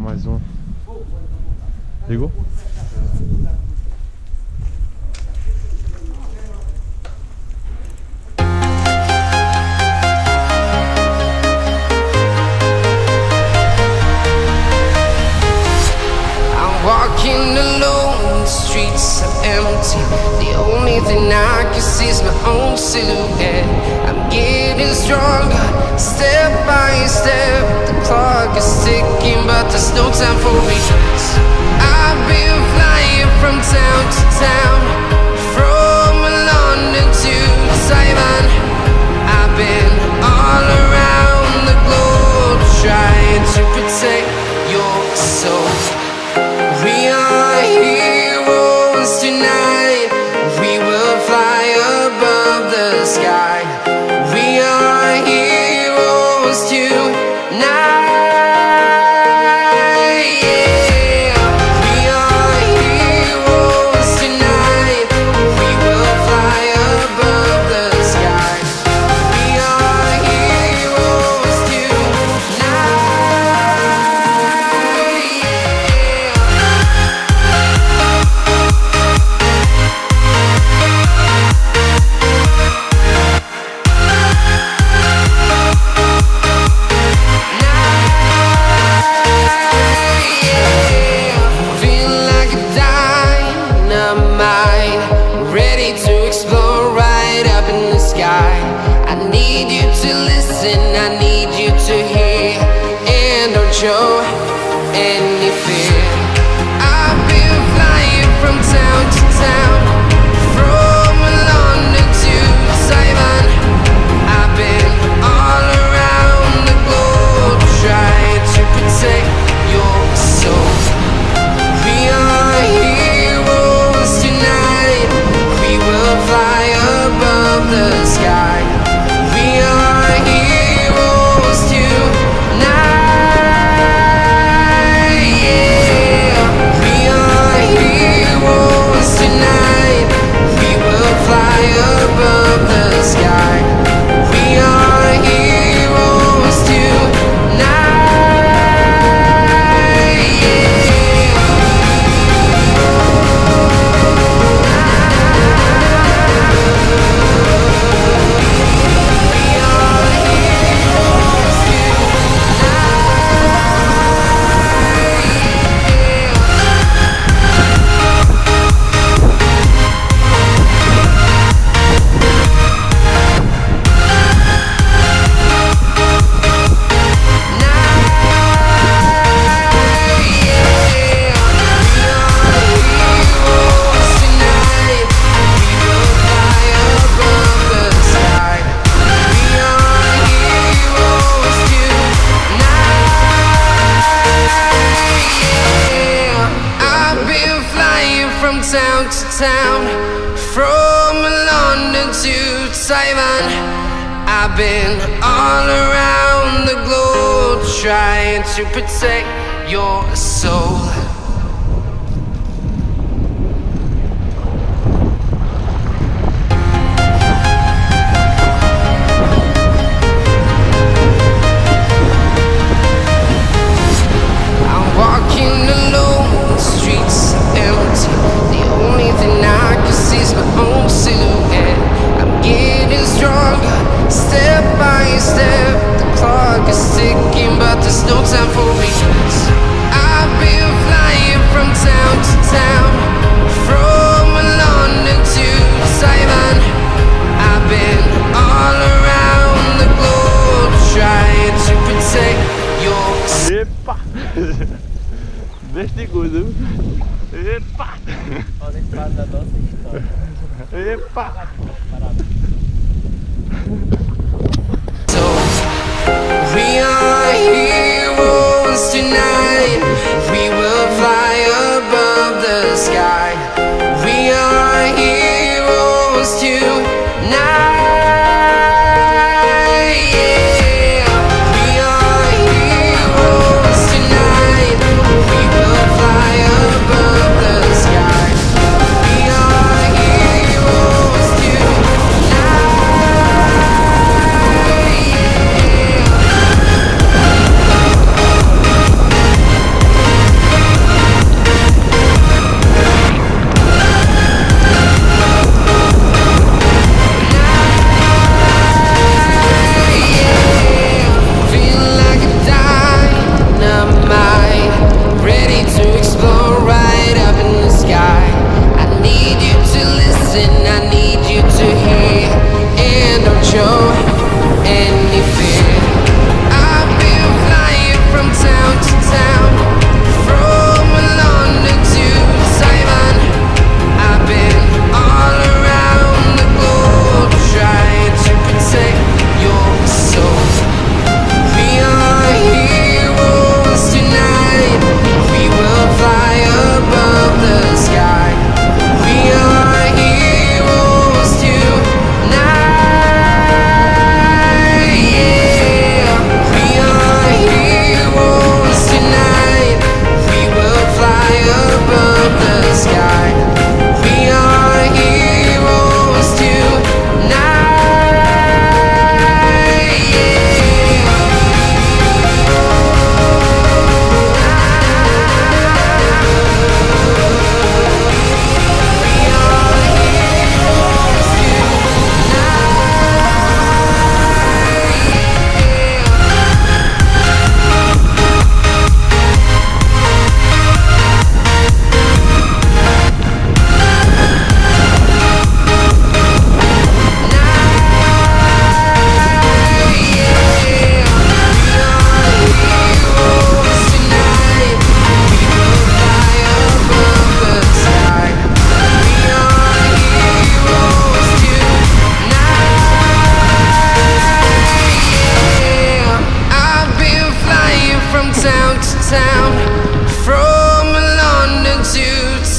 mais um. Ligou? Walking alone, the streets are empty. The only thing I can see is my own silhouette. I'm getting stronger, step by step. The clock is ticking, but there's no time for regrets. I've been flying from town to town, from London to Taiwan. I've been all around the globe, trying to protect your soul. We are heroes tonight. We will fly above the sky. We are heroes tonight. Yeah. We are heroes tonight. We will fly above the sky. We are heroes tonight. I need you to hear and don't show any fear. I've been flying from town to town, from London to Taiwan. I've been all around the globe, trying to protect your soul. We are heroes tonight. We will fly above the sky. We are heroes tonight. Yeah. We are heroes tonight. We will fly above the sky. We are heroes tonight. Town to town, from London to Taiwan. I've been all around the globe, trying to protect your soul. I'm walking alone, the streets are empty. The only thing I can see is my own silhouette. I'm getting stronger, step by step. The clock is ticking, but there's no time for regrets. I've been flying from town to town, from London to Taiwan. I've been all around the globe, trying to protect your soul. Epa! 10 segundos. Epa! Podem falar da nossa história. Epa! We are heroes tonight. We will fly above the sky. We are heroes tonight. Yeah. We are heroes tonight. We will fly above the sky. We are heroes tonight.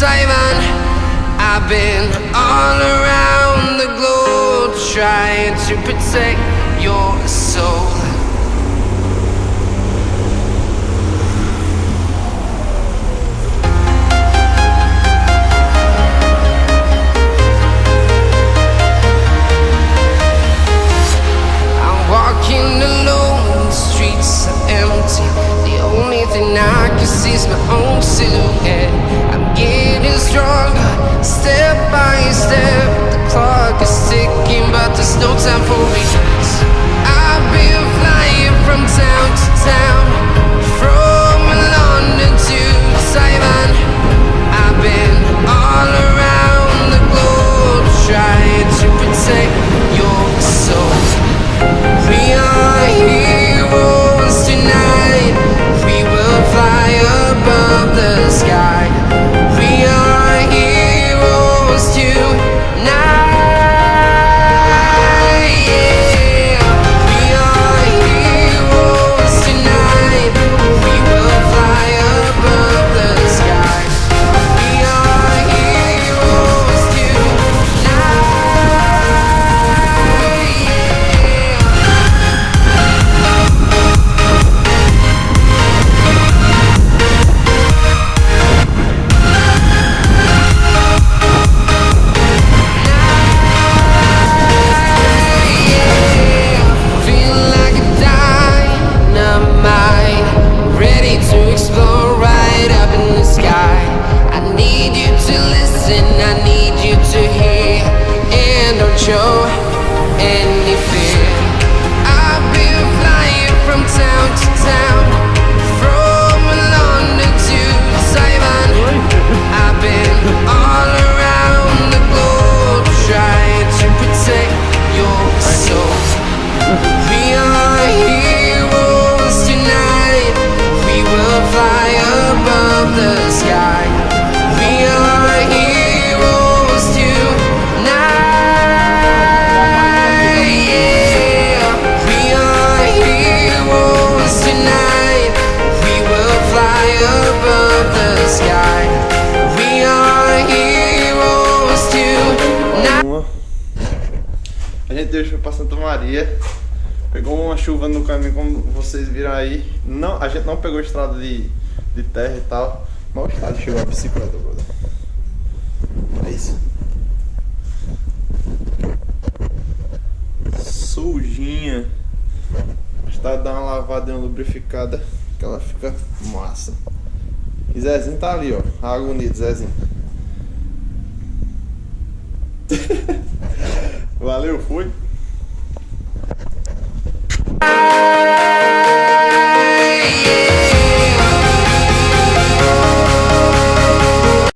Taiwan. I've been all around the globe trying to protect your soul. Walking alone, the streets are empty. The only thing I can see is my own silhouette. I'm getting stronger, step by step. The clock is ticking, but there's no time for regrets. I've been flying from town to town, from London to Taiwan. I've been all around the globe trying to protect your soul. We are heroes tonight. We will fly above the sky. We are heroes tonight. Yeah. We are heroes tonight. We will fly above the sky. We are heroes tonight. Show any fear. I've been flying from town to town, from London to Taiwan. I've been all around the globe trying to protect your soul. We are heroes tonight. We will fly above the sky. We are heroes tonight. A gente deixou pra Santa Maria. Pegou uma chuva no caminho, como vocês viram aí. Não, a gente não pegou estrada de terra e tal. Mal estado de chuva a bicicleta, brother. É isso. Sujinha. Está dando uma lavada e uma lubrificada, que ela fica massa. E Zezinho tá ali, ó. A agonia de Zezinho. Valeu, fui.